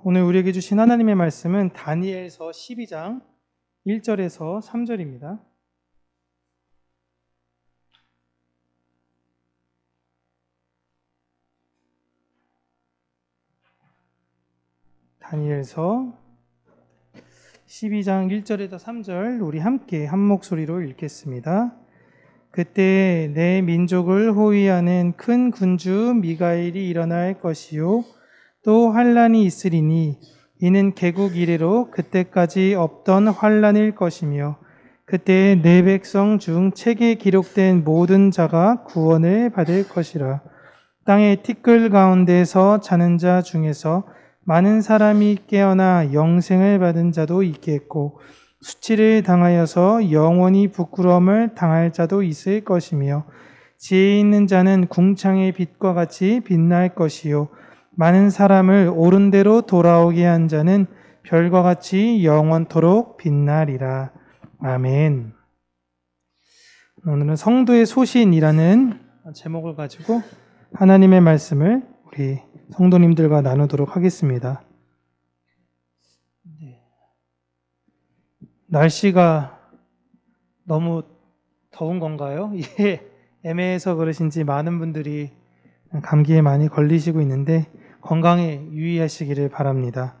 오늘 우리에게 주신 하나님의 말씀은 다니엘서 12장 1절에서 3절입니다. 다니엘서 12장 1절에서 3절 우리 함께 한 목소리로 읽겠습니다. 그때 내 민족을 호위하는 큰 군주 미가엘이 일어날 것이요 또 환란이 있으리니 이는 개국 이래로 그때까지 없던 환란일 것이며 그때 내 백성 중 책에 기록된 모든 자가 구원을 받을 것이라. 땅의 티끌 가운데서 자는 자 중에서 많은 사람이 깨어나 영생을 받은 자도 있겠고 수치를 당하여서 영원히 부끄러움을 당할 자도 있을 것이며 지혜 있는 자는 궁창의 빛과 같이 빛날 것이요 많은 사람을 옳은 대로 돌아오게 한 자는 별과 같이 영원토록 빛나리라. 아멘. 오늘은 성도의 소신이라는 제목을 가지고 하나님의 말씀을 우리 성도님들과 나누도록 하겠습니다. 날씨가 너무 더운 건가요? 이게 애매해서 그러신지 많은 분들이 감기에 많이 걸리시고 있는데 건강에 유의하시기를 바랍니다.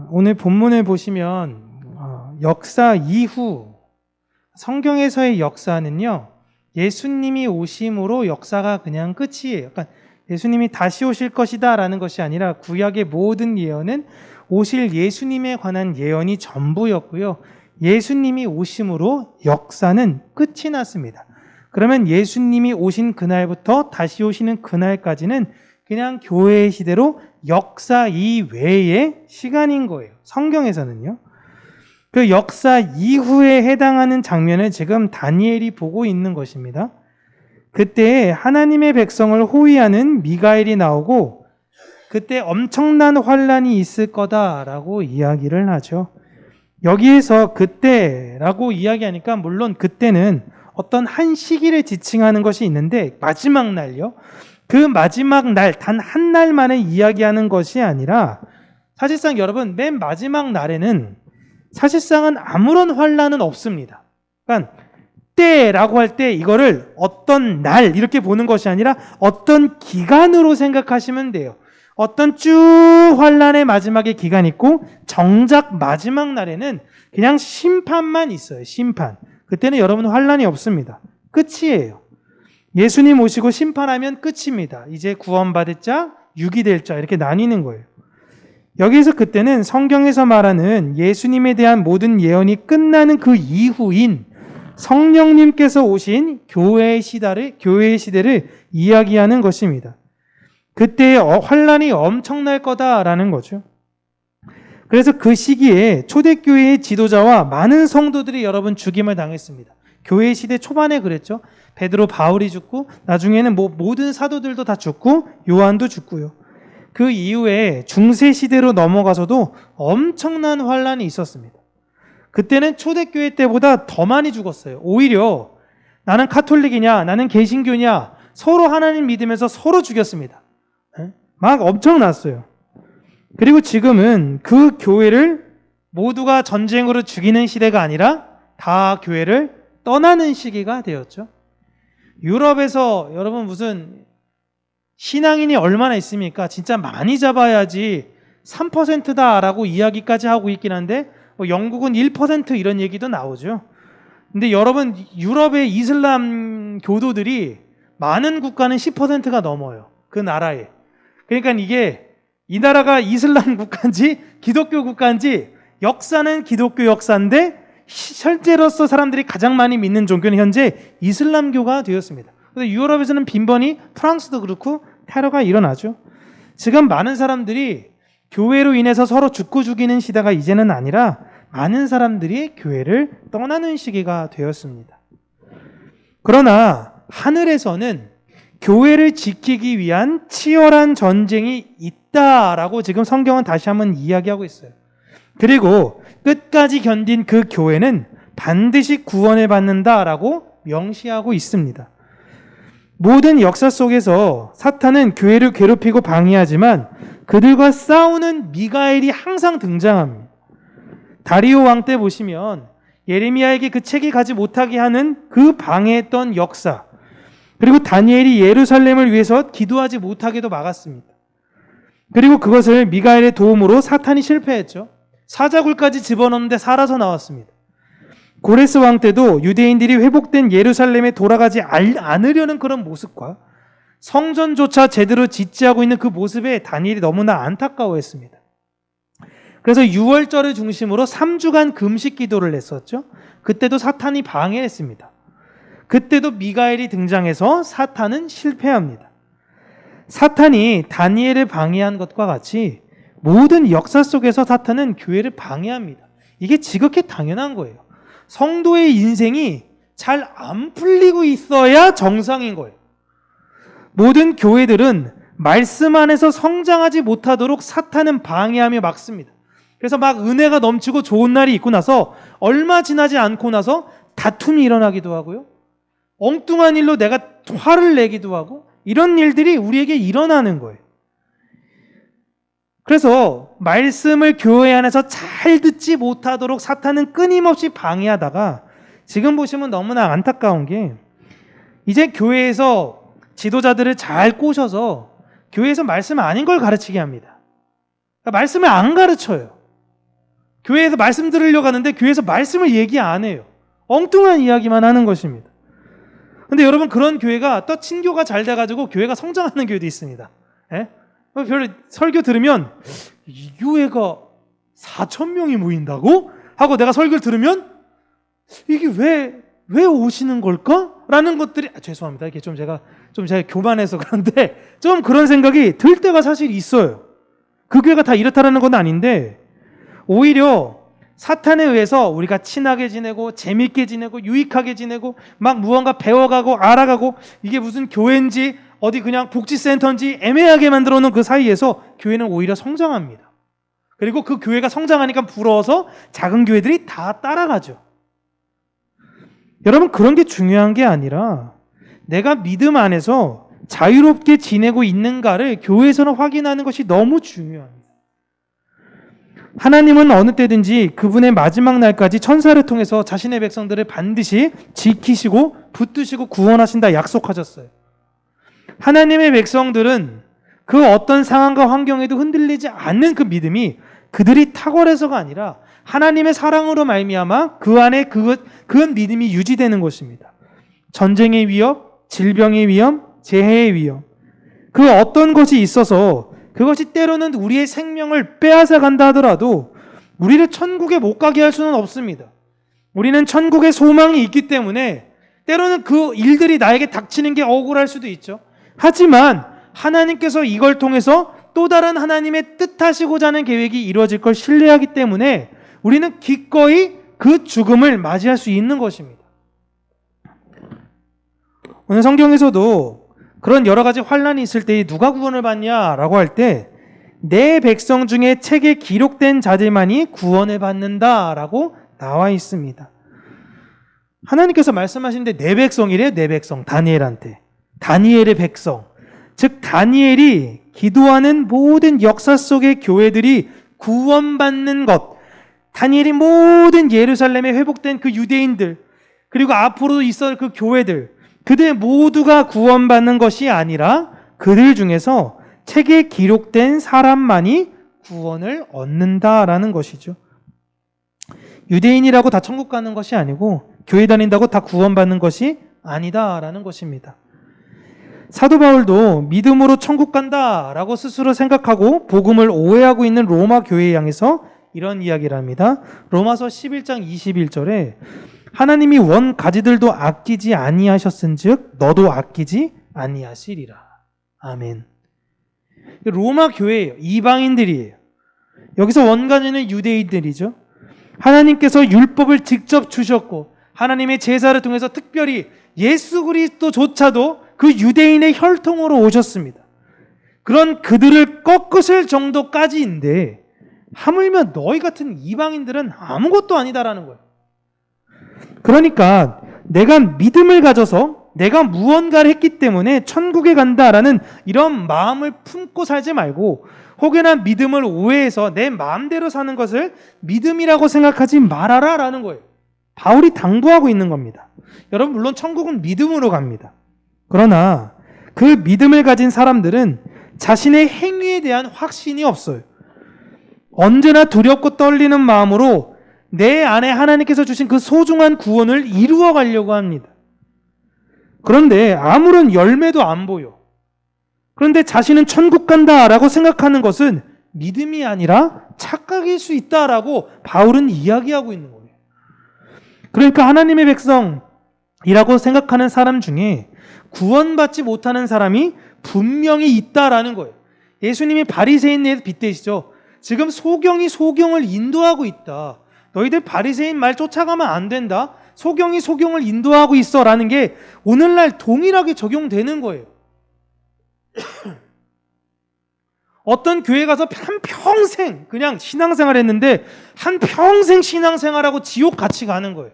오늘 본문을 보시면 역사 이후 성경에서의 역사는요, 예수님이 오심으로 역사가 그냥 끝이에요. 그러니까 예수님이 다시 오실 것이다 라는 것이 아니라 구약의 모든 예언은 오실 예수님에 관한 예언이 전부였고요. 예수님이 오심으로 역사는 끝이 났습니다. 그러면 예수님이 오신 그날부터 다시 오시는 그날까지는 그냥 교회의 시대로 역사 이외의 시간인 거예요. 성경에서는요. 그 역사 이후에 해당하는 장면을 지금 다니엘이 보고 있는 것입니다. 그때 하나님의 백성을 호위하는 미가엘이 나오고 그때 엄청난 환란이 있을 거다라고 이야기를 하죠. 여기에서 그때라고 이야기하니까 물론 그때는 어떤 한 시기를 지칭하는 것이 있는데 마지막 날요. 그 마지막 날, 단 한 날만을 이야기하는 것이 아니라 사실상 여러분 맨 마지막 날에는 사실상은 아무런 환란은 없습니다. 그러니까 때라고 할 때 이거를 어떤 날 이렇게 보는 것이 아니라 어떤 기간으로 생각하시면 돼요. 어떤 쭉 환란의 마지막에 기간이 있고 정작 마지막 날에는 그냥 심판만 있어요. 심판. 그때는 여러분 환란이 없습니다. 끝이에요. 예수님 오시고 심판하면 끝입니다. 이제 구원받을 자, 유기될 자 이렇게 나뉘는 거예요. 여기서 그때는 성경에서 말하는 예수님에 대한 모든 예언이 끝나는 그 이후인 성령님께서 오신 교회의 시대를 이야기하는 것입니다. 그때 환란이 엄청날 거다라는 거죠. 그래서 그 시기에 초대교회의 지도자와 많은 성도들이 여러분 죽임을 당했습니다. 교회 시대 초반에 그랬죠. 베드로, 바울이 죽고 나중에는 모든 사도들도 다 죽고 요한도 죽고요. 그 이후에 중세 시대로 넘어가서도 엄청난 환란이 있었습니다. 그때는 초대교회 때보다 더 많이 죽었어요. 오히려 나는 카톨릭이냐 나는 개신교냐 서로 하나님 믿으면서 서로 죽였습니다. 막 엄청났어요. 그리고 지금은 그 교회를 모두가 전쟁으로 죽이는 시대가 아니라 다 교회를 떠나는 시기가 되었죠. 유럽에서 여러분 무슨 신앙인이 얼마나 있습니까? 진짜 많이 잡아야지 3%다라고 이야기까지 하고 있긴 한데 영국은 1% 이런 얘기도 나오죠. 근데 여러분 유럽의 이슬람 교도들이 많은 국가는 10%가 넘어요. 그 나라에. 그러니까 이게 이 나라가 이슬람 국가인지 기독교 국가인지 역사는 기독교 역사인데 실제로서 사람들이 가장 많이 믿는 종교는 현재 이슬람교가 되었습니다. 그래서 유럽에서는 빈번히 프랑스도 그렇고 테러가 일어나죠. 지금 많은 사람들이 교회로 인해서 서로 죽고 죽이는 시대가 이제는 아니라 많은 사람들이 교회를 떠나는 시기가 되었습니다. 그러나 하늘에서는 교회를 지키기 위한 치열한 전쟁이 있다라고 지금 성경은 다시 한번 이야기하고 있어요. 그리고 끝까지 견딘 그 교회는 반드시 구원을 받는다라고 명시하고 있습니다. 모든 역사 속에서 사탄은 교회를 괴롭히고 방해하지만 그들과 싸우는 미가엘이 항상 등장합니다. 다리오 왕 때 보시면 예레미야에게 그 책이 가지 못하게 하는 그 방해했던 역사, 그리고 다니엘이 예루살렘을 위해서 기도하지 못하게도 막았습니다. 그리고 그것을 미가엘의 도움으로 사탄이 실패했죠. 사자굴까지 집어넣는데 살아서 나왔습니다. 고레스 왕 때도 유대인들이 회복된 예루살렘에 돌아가지 않으려는 그런 모습과 성전조차 제대로 짓지 않고 있는 그 모습에 다니엘이 너무나 안타까워했습니다. 그래서 6월절을 중심으로 3주간 금식 기도를 했었죠. 그때도 사탄이 방해했습니다. 그때도 미가엘이 등장해서 사탄은 실패합니다. 사탄이 다니엘을 방해한 것과 같이 모든 역사 속에서 사탄은 교회를 방해합니다. 이게 지극히 당연한 거예요. 성도의 인생이 잘 안 풀리고 있어야 정상인 거예요. 모든 교회들은 말씀 안에서 성장하지 못하도록 사탄은 방해하며 막습니다. 그래서 막 은혜가 넘치고 좋은 날이 있고 나서 얼마 지나지 않고 나서 다툼이 일어나기도 하고요. 엉뚱한 일로 내가 화를 내기도 하고 이런 일들이 우리에게 일어나는 거예요. 그래서 말씀을 교회 안에서 잘 듣지 못하도록 사탄은 끊임없이 방해하다가 지금 보시면 너무나 안타까운 게 이제 교회에서 지도자들을 잘 꼬셔서 교회에서 말씀 아닌 걸 가르치게 합니다. 그러니까 말씀을 안 가르쳐요. 교회에서 말씀 들으려고 하는데 교회에서 말씀을 얘기 안 해요. 엉뚱한 이야기만 하는 것입니다. 근데 여러분 그런 교회가 또 친교가 잘 돼가지고 교회가 성장하는 교회도 있습니다. 예? 별 설교 들으면 이 교회가 4,000명이 모인다고? 하고 내가 설교를 들으면 이게 왜 오시는 걸까? 라는 것들이 죄송합니다. 이게 제가 교만해서 그런데 좀 그런 생각이 들 때가 사실 있어요. 그 교회가 다 이렇다라는 건 아닌데 오히려 사탄에 의해서 우리가 친하게 지내고 재밌게 지내고 유익하게 지내고 막 무언가 배워가고 알아가고 이게 무슨 교회인지 어디 그냥 복지센터인지 애매하게 만들어 놓은 그 사이에서 교회는 오히려 성장합니다. 그리고 그 교회가 성장하니까 부러워서 작은 교회들이 다 따라가죠. 여러분 그런 게 중요한 게 아니라 내가 믿음 안에서 자유롭게 지내고 있는가를 교회에서는 확인하는 것이 너무 중요합니다. 하나님은 어느 때든지 그분의 마지막 날까지 천사를 통해서 자신의 백성들을 반드시 지키시고 붙드시고 구원하신다 약속하셨어요. 하나님의 백성들은 그 어떤 상황과 환경에도 흔들리지 않는 그 믿음이 그들이 탁월해서가 아니라 하나님의 사랑으로 말미암아 그 안에 그 믿음이 유지되는 것입니다. 전쟁의 위협, 질병의 위험, 재해의 위험, 그 어떤 것이 있어서 그것이 때로는 우리의 생명을 빼앗아 간다 하더라도 우리를 천국에 못 가게 할 수는 없습니다. 우리는 천국에 소망이 있기 때문에 때로는 그 일들이 나에게 닥치는 게 억울할 수도 있죠. 하지만 하나님께서 이걸 통해서 또 다른 하나님의 뜻하시고자 하는 계획이 이루어질 걸 신뢰하기 때문에 우리는 기꺼이 그 죽음을 맞이할 수 있는 것입니다. 오늘 성경에서도 그런 여러 가지 환난이 있을 때 누가 구원을 받냐라고 할 때 내 백성 중에 책에 기록된 자들만이 구원을 받는다라고 나와 있습니다. 하나님께서 말씀하시는데 내 백성이래. 내 백성 다니엘한테. 다니엘의 백성. 즉 다니엘이 기도하는 모든 역사 속의 교회들이 구원받는 것, 다니엘이 모든 예루살렘에 회복된 그 유대인들, 그리고 앞으로 있을 그 교회들, 그들 모두가 구원받는 것이 아니라 그들 중에서 책에 기록된 사람만이 구원을 얻는다라는 것이죠. 유대인이라고 다 천국 가는 것이 아니고 교회 다닌다고 다 구원받는 것이 아니다라는 것입니다. 사도 바울도 믿음으로 천국 간다라고 스스로 생각하고 복음을 오해하고 있는 로마 교회에 향해서 이런 이야기를 합니다. 로마서 11장 21절에 하나님이 원 가지들도 아끼지 아니하셨은즉 너도 아끼지 아니하시리라. 아멘. 로마 교회예요. 이방인들이에요. 여기서 원가지는 유대인들이죠. 하나님께서 율법을 직접 주셨고 하나님의 제사를 통해서 특별히 예수 그리스도조차도 그 유대인의 혈통으로 오셨습니다. 그런 그들을 꺾으실 정도까지인데 하물며 너희 같은 이방인들은 아무것도 아니다라는 거예요. 그러니까 내가 믿음을 가져서 내가 무언가를 했기 때문에 천국에 간다라는 이런 마음을 품고 살지 말고, 혹여나 믿음을 오해해서 내 마음대로 사는 것을 믿음이라고 생각하지 말아라 라는 거예요. 바울이 당부하고 있는 겁니다. 여러분, 물론 천국은 믿음으로 갑니다. 그러나 그 믿음을 가진 사람들은 자신의 행위에 대한 확신이 없어요. 언제나 두렵고 떨리는 마음으로 내 안에 하나님께서 주신 그 소중한 구원을 이루어 가려고 합니다. 그런데 아무런 열매도 안 보여. 그런데 자신은 천국 간다라고 생각하는 것은 믿음이 아니라 착각일 수 있다라고 바울은 이야기하고 있는 거예요. 그러니까 하나님의 백성이라고 생각하는 사람 중에 구원받지 못하는 사람이 분명히 있다라는 거예요. 예수님이 바리새인에게 빗대시죠. 지금 소경이 소경을 인도하고 있다. 너희들 바리새인 말 쫓아가면 안 된다. 소경이 소경을 인도하고 있어라는 게 오늘날 동일하게 적용되는 거예요. 어떤 교회 가서 한평생 그냥 신앙생활 했는데 한평생 신앙생활하고 지옥 같이 가는 거예요.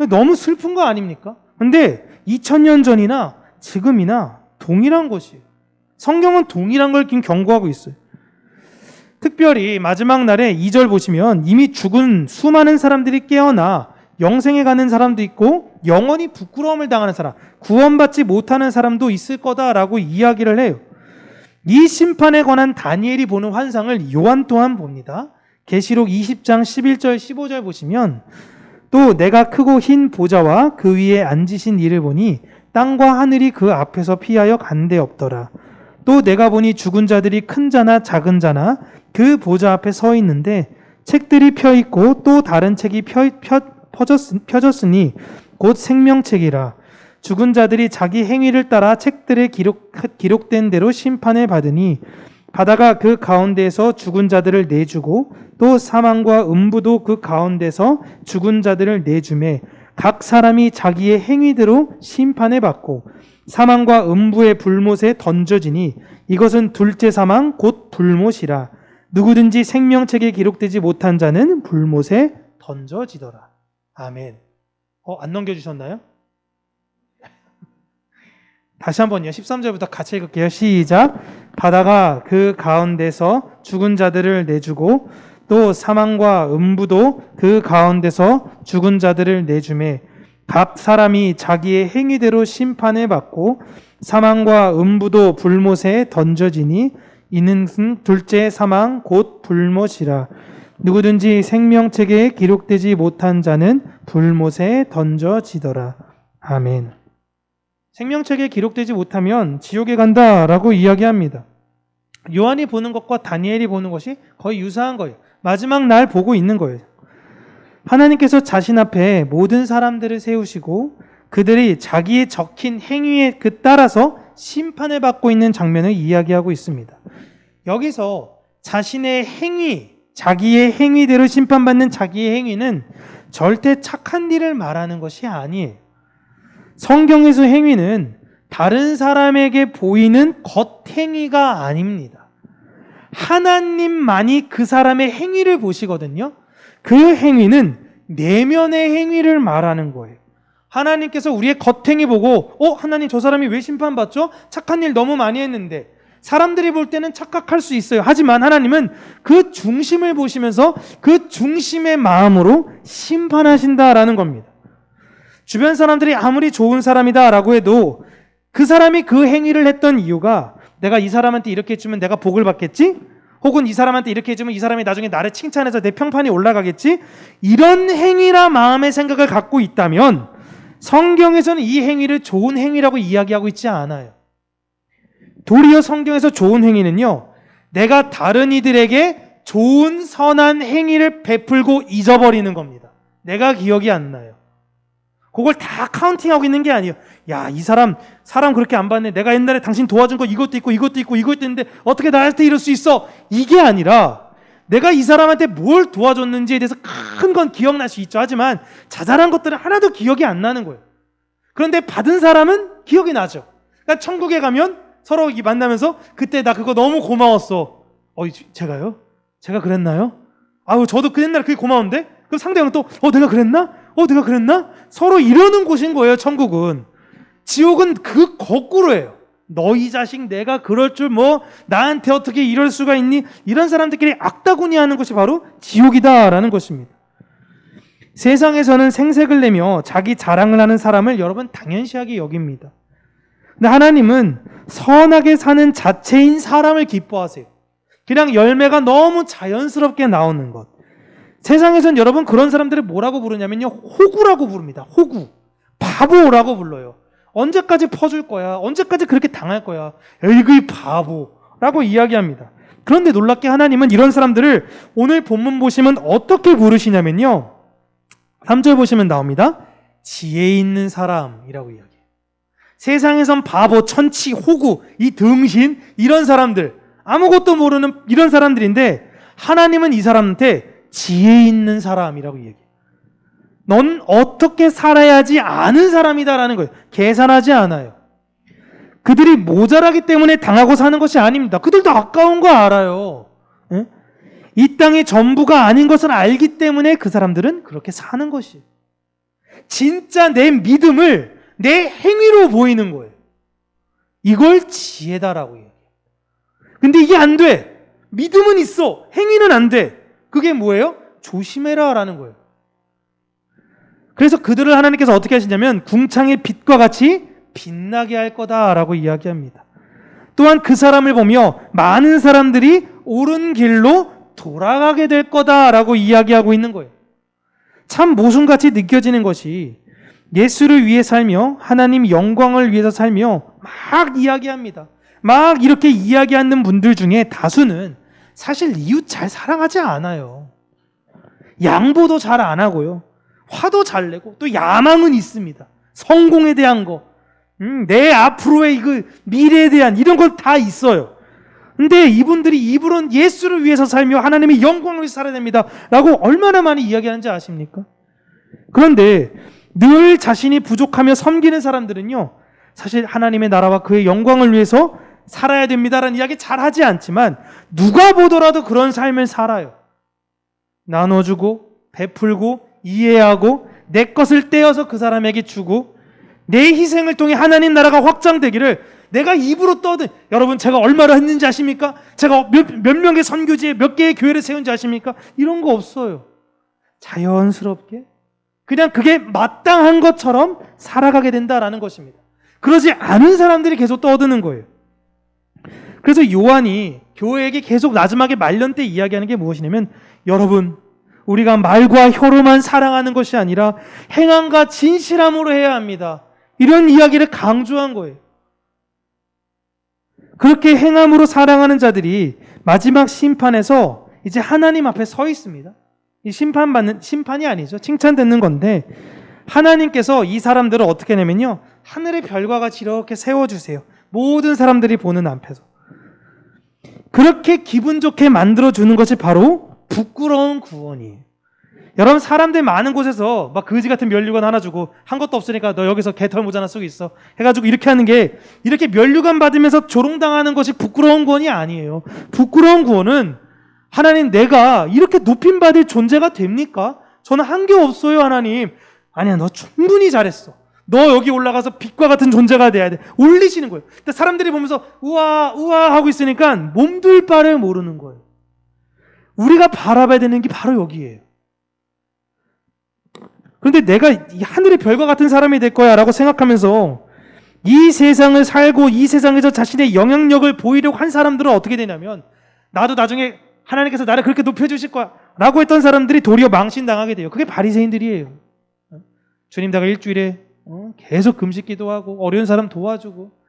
너무 슬픈 거 아닙니까? 근데 2000년 전이나 지금이나 동일한 것이에요. 성경은 동일한 걸 경고하고 있어요. 특별히 마지막 날에 2절 보시면 이미 죽은 수많은 사람들이 깨어나 영생에 가는 사람도 있고 영원히 부끄러움을 당하는 사람, 구원받지 못하는 사람도 있을 거다라고 이야기를 해요. 이 심판에 관한 다니엘이 보는 환상을 요한 또한 봅니다. 계시록 20장 11절 15절 보시면 또 내가 크고 흰 보좌와 그 위에 앉으신 이를 보니 땅과 하늘이 그 앞에서 피하여 간데 없더라. 또 내가 보니 죽은 자들이 큰 자나 작은 자나 그 보좌 앞에 서 있는데 책들이 펴 있고 또 다른 책이 펴졌으니 곧 생명책이라. 죽은 자들이 자기 행위를 따라 책들에 기록된 대로 심판을 받으니 바다가 그 가운데에서 죽은 자들을 내주고 또 사망과 음부도 그 가운데서 죽은 자들을 내주매 각 사람이 자기의 행위대로 심판을 받고 사망과 음부의 불못에 던져지니 이것은 둘째 사망 곧 불못이라. 누구든지 생명책에 기록되지 못한 자는 불못에 던져지더라. 아멘. 안 넘겨주셨나요? 다시 한번요. 13절부터 같이 읽을게요. 시작. 바다가 그 가운데서 죽은 자들을 내주고 또 사망과 음부도 그 가운데서 죽은 자들을 내주매 각 사람이 자기의 행위대로 심판을 받고 사망과 음부도 불못에 던져지니 이는 둘째 사망 곧 불못이라. 누구든지 생명책에 기록되지 못한 자는 불못에 던져지더라. 아멘. 생명책에 기록되지 못하면 지옥에 간다라고 이야기합니다. 요한이 보는 것과 다니엘이 보는 것이 거의 유사한 거예요. 마지막 날 보고 있는 거예요. 하나님께서 자신 앞에 모든 사람들을 세우시고 그들이 자기의 적힌 행위에 따라서 심판을 받고 있는 장면을 이야기하고 있습니다. 여기서 자신의 행위, 자기의 행위대로 심판받는 자기의 행위는 절대 착한 일을 말하는 것이 아니에요. 성경에서 행위는 다른 사람에게 보이는 겉행위가 아닙니다. 하나님만이 그 사람의 행위를 보시거든요. 그 행위는 내면의 행위를 말하는 거예요. 하나님께서 우리의 겉행위 보고 하나님 저 사람이 왜 심판받죠? 착한 일 너무 많이 했는데. 사람들이 볼 때는 착각할 수 있어요. 하지만 하나님은 그 중심을 보시면서 그 중심의 마음으로 심판하신다라는 겁니다. 주변 사람들이 아무리 좋은 사람이다라고 해도 그 사람이 그 행위를 했던 이유가 내가 이 사람한테 이렇게 해주면 내가 복을 받겠지? 혹은 이 사람한테 이렇게 해주면 이 사람이 나중에 나를 칭찬해서 내 평판이 올라가겠지? 이런 행위라 마음의 생각을 갖고 있다면 성경에서는 이 행위를 좋은 행위라고 이야기하고 있지 않아요. 도리어 성경에서 좋은 행위는요, 내가 다른 이들에게 좋은 선한 행위를 베풀고 잊어버리는 겁니다. 내가 기억이 안 나요. 그걸 다 카운팅하고 있는 게 아니에요. 야, 이 사람 그렇게 안 봤네. 내가 옛날에 당신 도와준 거 이것도 있고 이것도 있고 이것도 있는데 어떻게 나한테 이럴 수 있어? 이게 아니라 내가 이 사람한테 뭘 도와줬는지에 대해서 큰 건 기억날 수 있죠. 하지만 자잘한 것들은 하나도 기억이 안 나는 거예요. 그런데 받은 사람은 기억이 나죠. 그러니까 천국에 가면 서로 만나면서 그때 나 그거 너무 고마웠어. 제가요? 제가 그랬나요? 저도 그 옛날에 그게 고마운데? 그럼 상대방은 또 내가 그랬나? 내가 그랬나? 서로 이러는 곳인 거예요, 천국은. 지옥은 그 거꾸로예요. 너희 자식 내가 그럴 줄 나한테 어떻게 이럴 수가 있니? 이런 사람들끼리 악다구니 하는 것이 바로 지옥이다라는 것입니다. 세상에서는 생색을 내며 자기 자랑을 하는 사람을 여러분 당연시하게 여깁니다. 근데 하나님은 선하게 사는 자체인 사람을 기뻐하세요. 그냥 열매가 너무 자연스럽게 나오는 것. 세상에서는 여러분 그런 사람들을 뭐라고 부르냐면요, 호구라고 부릅니다. 호구. 바보라고 불러요. 언제까지 퍼줄 거야? 언제까지 그렇게 당할 거야? 에이그 바보라고 이야기합니다. 그런데 놀랍게 하나님은 이런 사람들을 오늘 본문 보시면 어떻게 부르시냐면요, 3절 보시면 나옵니다. 지혜 있는 사람이라고 이야기해요. 세상에선 바보, 천치, 호구, 이 등신, 이런 사람들, 아무것도 모르는 이런 사람들인데 하나님은 이 사람한테 지혜 있는 사람이라고 얘기해요. 넌 어떻게 살아야지 아는 사람이다라는 거예요. 계산하지 않아요. 그들이 모자라기 때문에 당하고 사는 것이 아닙니다. 그들도 아까운 거 알아요. 예? 이 땅의 전부가 아닌 것을 알기 때문에 그 사람들은 그렇게 사는 것이에요. 진짜 내 믿음을 내 행위로 보이는 거예요. 이걸 지혜다라고 해요. 근데 이게 안 돼. 믿음은 있어. 행위는 안 돼. 그게 뭐예요? 조심해라 라는 거예요. 그래서 그들을 하나님께서 어떻게 하시냐면 궁창의 빛과 같이 빛나게 할 거다라고 이야기합니다. 또한 그 사람을 보며 많은 사람들이 옳은 길로 돌아가게 될 거다라고 이야기하고 있는 거예요. 참 모순같이 느껴지는 것이 예수를 위해 살며 하나님 영광을 위해서 살며 막 이야기합니다. 막 이렇게 이야기하는 분들 중에 다수는 사실 이웃 잘 사랑하지 않아요. 양보도 잘 안 하고요. 화도 잘 내고 또 야망은 있습니다. 성공에 대한 거, 내 앞으로의 미래에 대한 이런 걸 다 있어요. 근데 이분들이 입으로는 예수를 위해서 살며 하나님의 영광을 위해서 살아야 됩니다 라고 얼마나 많이 이야기하는지 아십니까? 그런데 늘 자신이 부족하며 섬기는 사람들은요, 사실 하나님의 나라와 그의 영광을 위해서 살아야 됩니다라는 이야기 잘 하지 않지만 누가 보더라도 그런 삶을 살아요. 나눠주고 베풀고 이해하고 내 것을 떼어서 그 사람에게 주고 내 희생을 통해 하나님 나라가 확장되기를 내가 입으로 떠든, 여러분 제가 얼마나 했는지 아십니까? 제가 몇 명의 선교지에 몇 개의 교회를 세운지 아십니까? 이런 거 없어요. 자연스럽게 그냥 그게 마땅한 것처럼 살아가게 된다라는 것입니다. 그러지 않은 사람들이 계속 떠드는 거예요. 그래서 요한이 교회에게 계속 마지막에 말년 때 이야기하는 게 무엇이냐면, 여러분 우리가 말과 혀로만 사랑하는 것이 아니라 행함과 진실함으로 해야 합니다. 이런 이야기를 강조한 거예요. 그렇게 행함으로 사랑하는 자들이 마지막 심판에서 이제 하나님 앞에 서 있습니다. 이 심판이 아니죠. 칭찬받는 건데, 하나님께서 이 사람들을 어떻게 하냐면요, 하늘의 별과 같이 이렇게 세워주세요. 모든 사람들이 보는 앞에서. 그렇게 기분 좋게 만들어주는 것이 바로 부끄러운 구원이에요. 여러분, 사람들 많은 곳에서 막 거지 같은 면류관 하나 주고 한 것도 없으니까 너 여기서 개털 모자 하나 쓰고 있어 해가지고 이렇게 하는 게, 이렇게 면류관 받으면서 조롱당하는 것이 부끄러운 구원이 아니에요. 부끄러운 구원은 하나님, 내가 이렇게 높임받을 존재가 됩니까? 저는 한 게 없어요. 하나님, 아니야, 너 충분히 잘했어. 너 여기 올라가서 빛과 같은 존재가 돼야 돼. 올리시는 거예요. 근데 사람들이 보면서 우와 우와 하고 있으니까 몸둘 바를 모르는 거예요. 우리가 바라봐야 되는 게 바로 여기예요. 그런데 내가 이 하늘의 별과 같은 사람이 될 거야 라고 생각하면서 이 세상을 살고 이 세상에서 자신의 영향력을 보이려고 한 사람들은 어떻게 되냐면, 나도 나중에 하나님께서 나를 그렇게 높여주실 거야 라고 했던 사람들이 도리어 망신당하게 돼요. 그게 바리새인들이에요. 주님, 내가 일주일에 계속 금식 기도하고 어려운 사람 도와주고,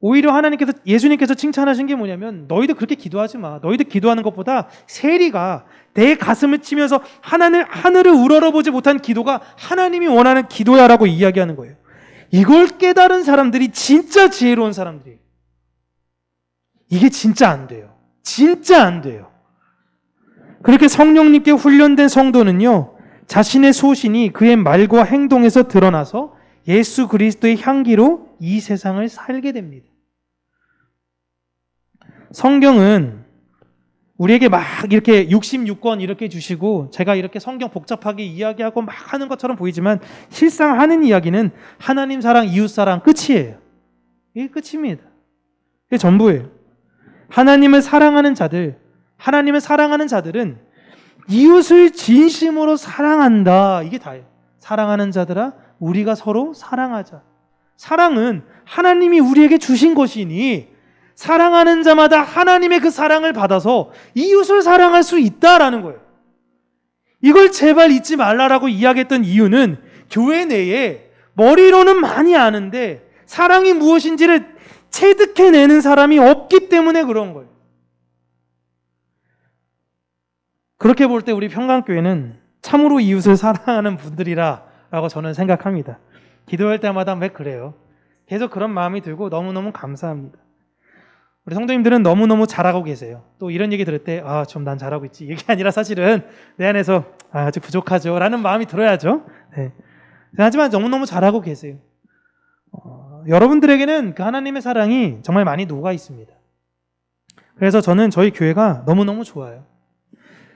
오히려 하나님께서, 예수님께서 칭찬하신 게 뭐냐면, 너희도 그렇게 기도하지 마. 너희도 기도하는 것보다 세리가 내 가슴을 치면서 하늘을 우러러보지 못한 기도가 하나님이 원하는 기도야라고 이야기하는 거예요. 이걸 깨달은 사람들이 진짜 지혜로운 사람들이에요. 이게 진짜 안 돼요. 진짜 안 돼요. 그렇게 성령님께 훈련된 성도는요, 자신의 소신이 그의 말과 행동에서 드러나서 예수 그리스도의 향기로 이 세상을 살게 됩니다. 성경은 우리에게 막 이렇게 66권 이렇게 주시고 제가 이렇게 성경 복잡하게 이야기하고 막 하는 것처럼 보이지만 실상 하는 이야기는 하나님 사랑, 이웃 사랑 끝이에요. 이게 끝입니다. 이게 전부예요. 하나님을 사랑하는 자들은 이웃을 진심으로 사랑한다. 이게 다예요. 사랑하는 자들아, 우리가 서로 사랑하자. 사랑은 하나님이 우리에게 주신 것이니 사랑하는 자마다 하나님의 그 사랑을 받아서 이웃을 사랑할 수 있다라는 거예요. 이걸 제발 잊지 말라라고 이야기했던 이유는 교회 내에 머리로는 많이 아는데 사랑이 무엇인지를 체득해내는 사람이 없기 때문에 그런 거예요. 그렇게 볼 때 우리 평강교회는 참으로 이웃을 사랑하는 분들이라고 저는 생각합니다. 기도할 때마다 왜 그래요? 계속 그런 마음이 들고 너무너무 감사합니다. 우리 성도님들은 너무너무 잘하고 계세요. 또 이런 얘기 들을 때 좀 난 잘하고 있지. 이게 아니라 사실은 내 안에서 아직 부족하죠 라는 마음이 들어야죠. 네. 하지만 너무너무 잘하고 계세요. 여러분들에게는 그 하나님의 사랑이 정말 많이 녹아 있습니다. 그래서 저는 저희 교회가 너무너무 좋아요.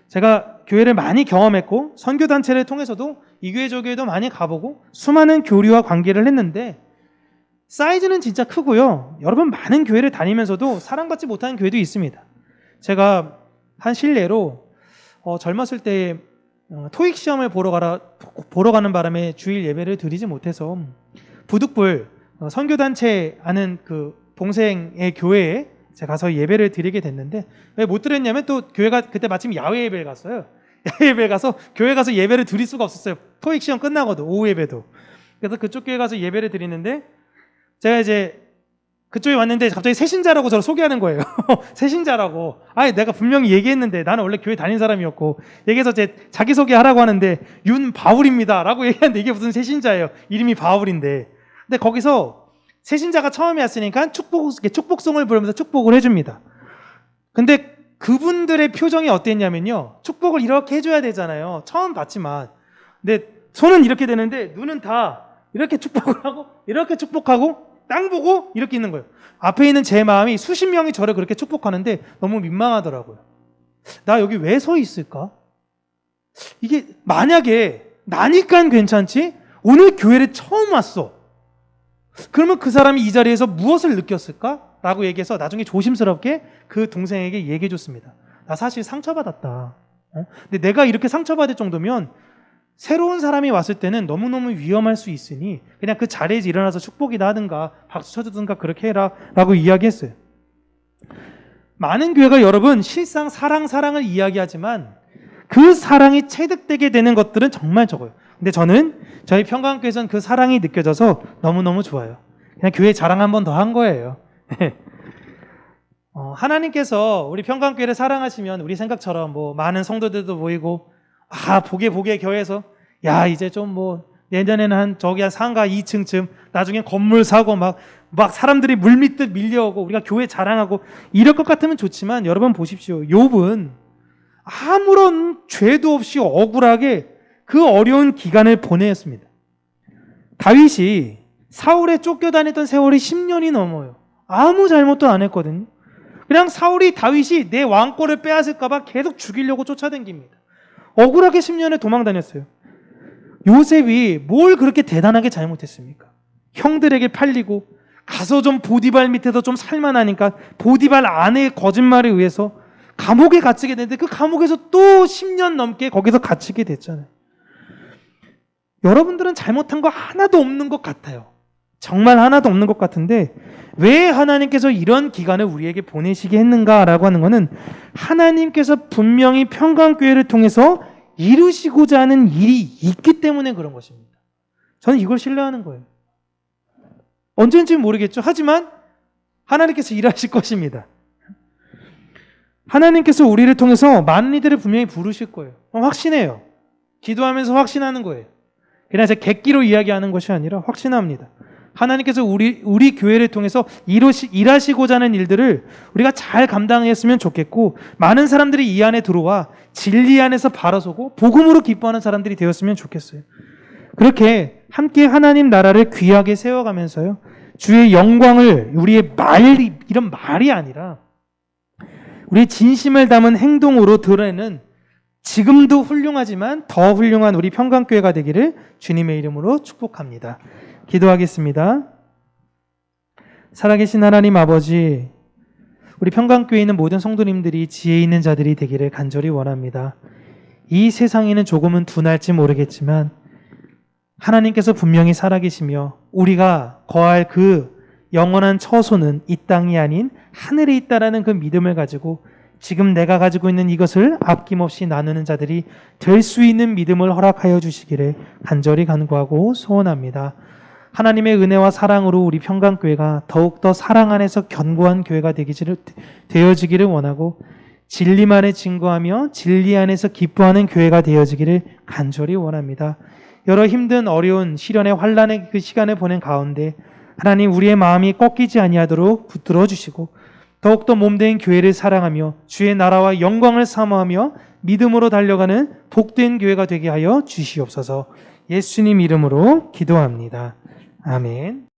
제가 교회를 많이 경험했고 선교단체를 통해서도 이 교회 저 교회도 많이 가보고 수많은 교류와 관계를 했는데 사이즈는 진짜 크고요. 여러분 많은 교회를 다니면서도 사랑받지 못하는 교회도 있습니다. 제가 한 실례로 젊었을 때 토익 시험을 보러 가는 바람에 주일 예배를 드리지 못해서 부득불 선교단체 아는 그 동생의 교회에 제가 가서 예배를 드리게 됐는데 왜 못 드렸냐면 또 교회가 그때 마침 야외 예배를 갔어요. 야외 예배를 가서 교회 가서 예배를 드릴 수가 없었어요. 토익 시험 끝나고도 오후 예배도. 그래서 그쪽 교회 가서 예배를 드리는데 제가 이제 그쪽에 왔는데 갑자기 새신자라고 저를 소개하는 거예요. 새신자라고. 내가 분명히 얘기했는데 나는 원래 교회 다닌 사람이었고 얘기해서 자기소개하라고 하는데 윤바울입니다 라고 얘기하는데 이게 무슨 새신자예요. 이름이 바울인데. 근데 거기서 새신자가 처음에 왔으니까 축복송을 부르면서 축복을 해줍니다. 근데 그분들의 표정이 어땠냐면요. 축복을 이렇게 해줘야 되잖아요. 처음 봤지만. 근데 손은 이렇게 되는데 눈은 다 이렇게 축복을 하고 이렇게 축복하고 땅 보고 이렇게 있는 거예요. 앞에 있는 제 마음이 수십 명이 저를 그렇게 축복하는데 너무 민망하더라고요. 나 여기 왜 서 있을까? 이게 만약에 나니까 괜찮지? 오늘 교회를 처음 왔어. 그러면 그 사람이 이 자리에서 무엇을 느꼈을까? 라고 얘기해서 나중에 조심스럽게 그 동생에게 얘기해 줬습니다. 나 사실 상처받았다. 근데 내가 이렇게 상처받을 정도면 새로운 사람이 왔을 때는 너무너무 위험할 수 있으니 그냥 그 자리에서 일어나서 축복이나 하든가 박수 쳐주든가 그렇게 해라 라고 이야기했어요. 많은 교회가 여러분 실상 사랑을 이야기하지만 그 사랑이 체득되게 되는 것들은 정말 적어요. 근데 저는 저희 평강교회에서는 그 사랑이 느껴져서 너무너무 좋아요. 그냥 교회 자랑 한 번 더 한 거예요. 하나님께서 우리 평강교회를 사랑하시면 우리 생각처럼 많은 성도들도 모이고 보게 교회에서 이제 좀 내년에는 한 상가 2층쯤 나중에 건물 사고 막 사람들이 물밀듯 밀려오고 우리가 교회 자랑하고 이럴 것 같으면 좋지만 여러분 보십시오. 욥은 아무런 죄도 없이 억울하게 그 어려운 기간을 보내었습니다. 다윗이 사울에 쫓겨다니던 세월이 10년이 넘어요. 아무 잘못도 안 했거든요. 그냥 다윗이 내 왕권을 빼앗을까 봐 계속 죽이려고 쫓아다닙니다. 억울하게 10년을 도망다녔어요. 요셉이 뭘 그렇게 대단하게 잘못했습니까? 형들에게 팔리고 가서 좀 보디발 밑에서 좀 살만하니까 보디발 아내의 거짓말에 의해서 감옥에 갇히게 됐는데 그 감옥에서 또 10년 넘게 거기서 갇히게 됐잖아요. 여러분들은 잘못한 거 하나도 없는 것 같아요. 정말 하나도 없는 것 같은데 왜 하나님께서 이런 기간을 우리에게 보내시게 했는가라고 하는 것은 하나님께서 분명히 평강교회를 통해서 이루시고자 하는 일이 있기 때문에 그런 것입니다. 저는 이걸 신뢰하는 거예요. 언제인지는 모르겠죠. 하지만 하나님께서 일하실 것입니다. 하나님께서 우리를 통해서 많은 이들을 분명히 부르실 거예요. 확신해요. 기도하면서 확신하는 거예요. 그냥 제 객기로 이야기하는 것이 아니라 확신합니다. 하나님께서 우리 교회를 통해서 일하시고자 하는 일들을 우리가 잘 감당했으면 좋겠고 많은 사람들이 이 안에 들어와 진리 안에서 바라서고 복음으로 기뻐하는 사람들이 되었으면 좋겠어요. 그렇게 함께 하나님 나라를 귀하게 세워가면서요. 주의 영광을 우리의 이런 말이 아니라 우리 진심을 담은 행동으로 드러내는 지금도 훌륭하지만 더 훌륭한 우리 평강교회가 되기를 주님의 이름으로 축복합니다. 기도하겠습니다. 살아계신 하나님 아버지, 우리 평강교회에 있는 모든 성도님들이 지혜 있는 자들이 되기를 간절히 원합니다. 이 세상에는 조금은 둔할지 모르겠지만 하나님께서 분명히 살아계시며 우리가 거할 그 영원한 처소는 이 땅이 아닌 하늘에 있다라는 그 믿음을 가지고 지금 내가 가지고 있는 이것을 아낌없이 나누는 자들이 될 수 있는 믿음을 허락하여 주시기를 간절히 간구하고 소원합니다. 하나님의 은혜와 사랑으로 우리 평강교회가 더욱더 사랑 안에서 견고한 교회가 되어지기를 원하고 진리 안에 증거하며 진리 안에서 기뻐하는 교회가 되어지기를 간절히 원합니다. 여러 힘든 어려운 시련의 환난의 그 시간을 보낸 가운데 하나님 우리의 마음이 꺾이지 아니하도록 붙들어 주시고 더욱더 몸된 교회를 사랑하며 주의 나라와 영광을 사모하며 믿음으로 달려가는 복된 교회가 되게 하여 주시옵소서. 예수님 이름으로 기도합니다. 아멘.